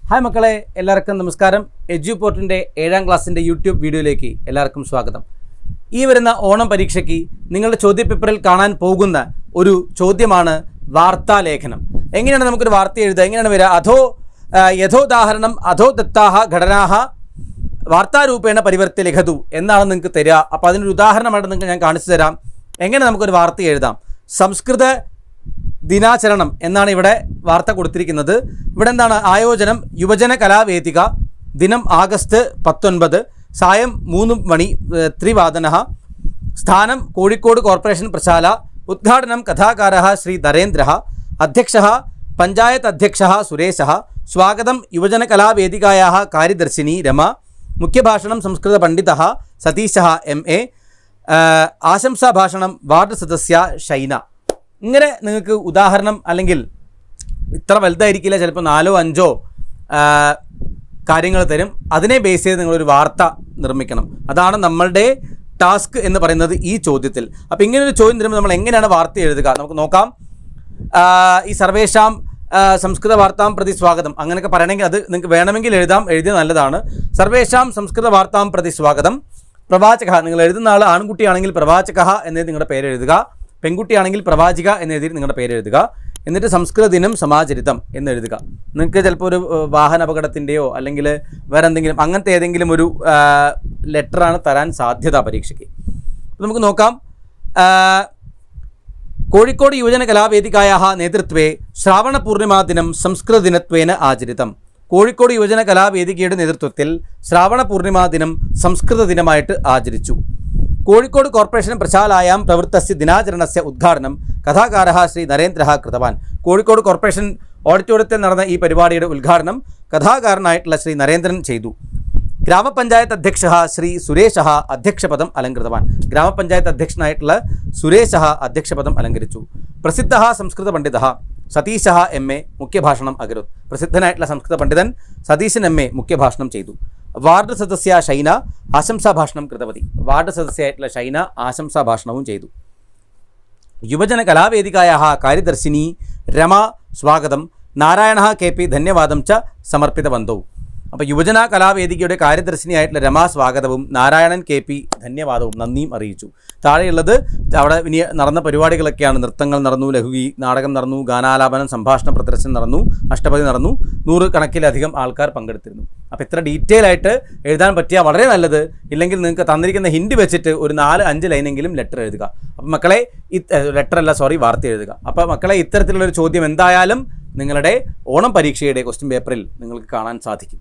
Hi മക്കളെ, എല്ലാവർക്കും നമസ്കാരം. എഡ്യൂപോർട്ടിൻ്റെ 7ാം ക്ലാസ്സിൻ്റെ യൂട്യൂബ് വീഡിയോയിലേക്ക് എല്ലാവർക്കും സ്വാഗതം. ഈ വരുന്ന ഓണം പരീക്ഷയ്ക്ക് നിങ്ങളുടെ ചോദ്യപേപ്പറിൽ കാണാൻ പോകുന്ന ഒരു ചോദ്യമാണ് വാർത്താലേഖനം. എങ്ങനെയാണ് നമുക്കൊരു വാർത്ത എഴുതുക? എങ്ങനെയാണ് വരിക? യഥോദാഹരണം അധോ ദത്താഹ ഘടനാഹ വാർത്താരൂപേണ പരിവർത്തി ലിഖതു എന്നാണ് നിങ്ങൾക്ക് തരിക. അപ്പോൾ അതിനൊരു ഉദാഹരണമായിട്ട് നിങ്ങൾക്ക് ഞാൻ കാണിച്ചു തരാം. എങ്ങനെ നമുക്കൊരു വാർത്ത എഴുതാം. സംസ്കൃത ദിനാചരണം എന്നാണ് ഇവിടെ വാർത്ത കൊടുത്തിരിക്കുന്നത്. ഇവിടെ എന്താണ് ആയോജനം? യുവജന കലാവേദിക, ദിനം ആഗസ്റ്റ് 19, സായം 3 മണി, ത്രിവാദന, സ്ഥാനം കോഴിക്കോട് കോർപ്പറേഷൻ പ്രശാല, ഉദ്ഘാടനം കഥാകാരः ശ്രീ നരേന്ദ്രः, അധ്യക്ഷः പഞ്ചായത്ത് അധ്യക്ഷः സുരേശः, സ്വാഗതം യുവജന കലാവേദികായാः കാര്യദർശിനി രമ, മുഖ്യഭാഷണം സംസ്കൃത പണ്ഡിതः സതീശः MA, ആശംസാഭാഷണം വാർഡ് സദസ്യ ഷൈന. ഇങ്ങനെ നിങ്ങൾക്ക് ഉദാഹരണം, അല്ലെങ്കിൽ ഇത്ര വലുതായിരിക്കില്ല, ചിലപ്പോൾ 4 or 5 കാര്യങ്ങൾ തരും. അതിനെ ബേസ് ചെയ്ത് നിങ്ങളൊരു വാർത്ത നിർമ്മിക്കണം. അതാണ് നമ്മളുടെ ടാസ്ക് എന്ന് പറയുന്നത് ഈ ചോദ്യത്തിൽ. അപ്പോൾ ഇങ്ങനൊരു ചോദ്യം തരുമ്പോൾ നമ്മൾ എങ്ങനെയാണ് വാർത്ത എഴുതുക നമുക്ക് നോക്കാം. ഈ സർവേഷാം സംസ്കൃത വാർത്താം പ്രതി സ്വാഗതം അങ്ങനെയൊക്കെ പറയണമെങ്കിൽ അത് നിങ്ങൾക്ക് വേണമെങ്കിൽ എഴുതിയത് നല്ലതാണ്. സർവേഷാം സംസ്കൃത വാർത്താം പ്രതി സ്വാഗതം. പ്രവാചക, നിങ്ങൾ എഴുതുന്ന ആൾ ആൺകുട്ടിയാണെങ്കിൽ പ്രവാചക എന്നെഴുതി നിങ്ങളുടെ പേര് എഴുതുക. പെൺകുട്ടിയാണെങ്കിൽ പ്രവാചിക എന്നെഴുതി നിങ്ങളുടെ പേര് എഴുതുക. എന്നിട്ട് സംസ്കൃത ദിനം സമാചരിതം എന്നെഴുതുക. നിങ്ങൾക്ക് ചിലപ്പോൾ ഒരു വാഹന അപകടത്തിൻ്റെയോ അല്ലെങ്കിൽ വേറെ എന്തെങ്കിലും അങ്ങനത്തെ ഏതെങ്കിലും ഒരു ലെറ്ററാണ് തരാൻ സാധ്യത പരീക്ഷയ്ക്ക്. നമുക്ക് നോക്കാം. കോഴിക്കോട് യുവജന കലാവേദികായാः നേതൃത്വേ ശ്രാവണ പൂർണിമാ ദിനം സംസ്കൃത ദിനത്വേന ആചരിതം. കോഴിക്കോട് യുവജന കലാവേദികയുടെ നേതൃത്വത്തിൽ ശ്രാവണ പൂർണിമാ ദിനം സംസ്കൃത ദിനമായിട്ട് ആചരിച്ചു. കോഴിക്കോട് കോർപ്പറേഷൻ പ്രശാലായാം പ്രവൃത്തസ്യ ദിനാചരണസ്യ ഉദ്ഘാടനം കഥാകാരः ശ്രീ നരേന്ദ്രः കൃതവാൻ. കോഴിക്കോട് കോർപ്പറേഷൻ ഓഡിറ്റോറിയത്തിൽ നടന്ന ഈ പരിപാടിയുടെ ഉദ്ഘാടനം കഥാകാരനായിട്ടുള്ള ശ്രീ നരേന്ദ്രൻ ചെയ്തു. ഗ്രാമപഞ്ചായത്ത് അധ്യക്ഷः ശ്രീ സുരേശः അധ്യക്ഷപദം അലങ്കൃതവാൻ. ഗ്രാമപഞ്ചായത്ത് അധ്യക്ഷനായിട്ടുള്ള സുരേശः അധ്യക്ഷപദം അലങ്കരിച്ചു. പ്രസിദ്ധः സംസ്കൃത പണ്ഡിതः സതീശः MA മുഖ്യഭാഷണം അകരോത്. പ്രസിദ്ധനായിട്ടുള്ള സംസ്കൃത പണ്ഡിതൻ സതീശൻ MA മുഖ്യഭാഷണം ചെയ്തു. വാർഡ് സദസ്യ ഷൈന ആശംസാഭാഷണം കൃതവതി. വാർഡ് സദസ്യായിട്ടുള്ള ഷൈന ആശംസാഭാഷണവും ചെയ്തു. യുവജന കലാവേദികായാः കാര്യദർശിനി രമ സ്വാഗതം, നാരായണः KP ധന്യവാദം ച സമർപ്പിതവന്തൗ. അപ്പോൾ യുവജന കലാവേദികയുടെ കാര്യദർശിനിയായിട്ടുള്ള രമ സ്വാഗതവും നാരായണൻ KP ധന്യവാദവും നന്ദിയും അറിയിച്ചു. താഴെയുള്ളത് അവിടെ ഇനി നടന്ന പരിപാടികളൊക്കെയാണ്. നൃത്തങ്ങൾ നടന്നു, ലഘുഗി നാടകം നടന്നു, ഗാനാലാപനം, സംഭാഷണ പ്രദർശനം നടന്നു, അഷ്ടപതി നടന്നു. 100 കണക്കിലധികം ആൾക്കാർ പങ്കെടുത്തിരുന്നു. അപ്പോൾ ഇത്ര ഡീറ്റെയിൽ ആയിട്ട് എഴുതാൻ പറ്റിയാൽ വളരെ നല്ലത്. ഇല്ലെങ്കിൽ നിങ്ങൾക്ക് തന്നിരിക്കുന്ന ഹിൻഡ് വെച്ചിട്ട് ഒരു 4-5 ലൈനെങ്കിലും ലെറ്റർ എഴുതുക. അപ്പോൾ മക്കളെ വാർത്ത എഴുതുക. അപ്പോൾ മക്കളെ ഇത്തരത്തിലുള്ളൊരു ചോദ്യം എന്തായാലും നിങ്ങളുടെ ഓണം പരീക്ഷയുടെ ക്വസ്റ്റ്യൻ പേപ്പറിൽ നിങ്ങൾക്ക് കാണാൻ സാധിക്കും.